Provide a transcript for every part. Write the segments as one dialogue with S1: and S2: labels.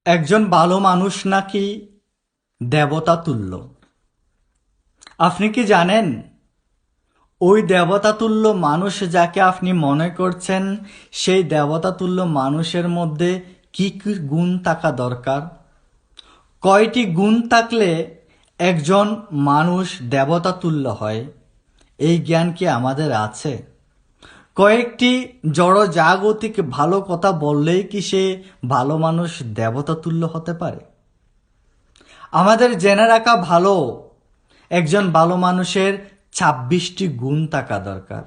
S1: একজন ভালো মানুষ নাকি দেবতা তুল্য। আপনি কি জানেন ওই দেবতা তুল্য মানুষ যাকে আপনি মনে করছেন সেই দেবতা তুল্য মানুষের মধ্যে কি কি গুণ থাকা দরকার? কয়টি গুণ থাকলে একজন মানুষ দেবতা তুল্য হয়? এই জ্ঞান কি আমাদের আছে? কয়েকটি জড় জাগতিক ভালো কথা বললেই কি সে ভালো মানুষ দেবতা তুল্য হতে পারে? আমাদের জেনে রাখা ভালো একজন ভালো মানুষের ২৬টি গুণ থাকা দরকার।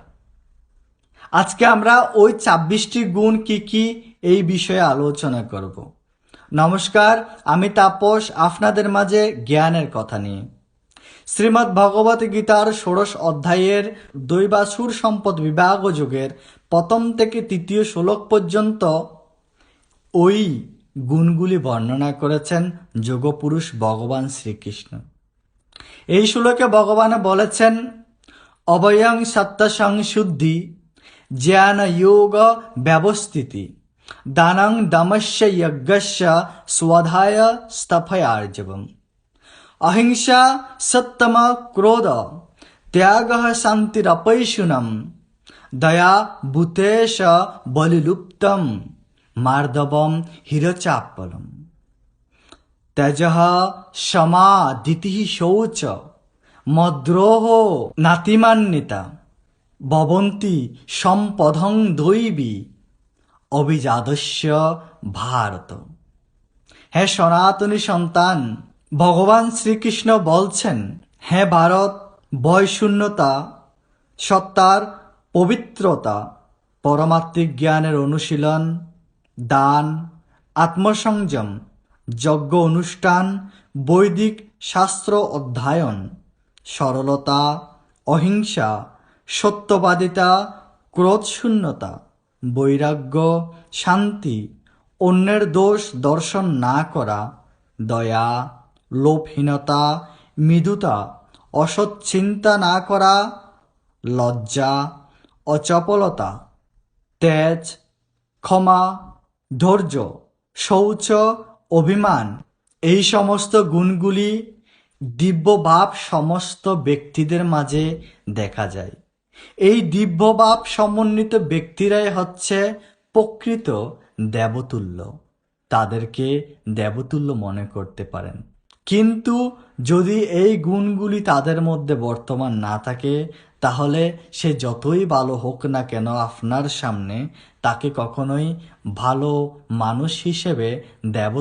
S1: আজকে আমরা ওই ২৬টি গুণ কি কি এই বিষয়ে আলোচনা করব। নমস্কার, আমি তাপস, আপনাদের মাঝে জ্ঞানের কথা নিয়ে। শ্রীমদ্ ভগবত গীতার ১৬ অধ্যায়ের দৈবাসুর সম্পদ বিভাগ যোগের প্রথম থেকে তৃতীয় শ্লোক পর্যন্ত ওই গুণগুলি বর্ণনা করেছেন যোগপুরুষ ভগবান শ্রীকৃষ্ণ। এই শ্লোকে ভগবান বলেছেন, অভয়ং সত্য সংশুদ্ধি জ্ঞান যোগ ব্যবস্থিতি দানং দমস্য যজ্ঞস্য স্বধায় স্থপয়ার্জবম অহিংসা সত্যম ক্রোধ ত্যাগ শান্তিরপৈশুনম দয়া ভূতেশ বলিলুপ্তম মার্দবম হিরচাপলম তেজঃ সমা দিতি শৌচ মদ্রোহ নাতিমান্বিতা ভবন্তি সম্পদং দৈবী অভিজাতস্য ভারত। হে সনাতনী সন্তান, ভগবান শ্রীকৃষ্ণ বলছেন, হে ভারত, ভয়শূন্যতা, সত্তার পবিত্রতা, পরমাত্মিক জ্ঞানের অনুশীলন, দান, আত্মসংযম, যজ্ঞ অনুষ্ঠান, বৈদিক শাস্ত্র অধ্যয়ন, সরলতা, অহিংসা, সত্যবাদিতা, ক্রোধশূন্যতা, বৈরাগ্য, শান্তি, অন্যের দোষ দর্শন না করা, দয়া, লোভহীনতা, মৃদুতা, অসৎ চিন্তা না করা, লজ্জা, অচপলতা, তেজ, ক্ষমা, ধৈর্য, শৌচ, অভিমান, এই সমস্ত গুণগুলি দিব্যভাব সমস্ত ব্যক্তিদের মাঝে দেখা যায়। এই দিব্যভাব সমন্বিত ব্যক্তিরাই হচ্ছে প্রকৃত দেবতুল্য। তাদেরকে দেবতুল্য মনে করতে পারেন। কিন্তু যদি এই গুণগুলি তাদের মধ্যে বর্তমান না থাকে, তাহলে সে যতই ভালো হোক না কেন আপনার সামনে তাকে কখনোই ভালো মানুষ হিসেবে দেব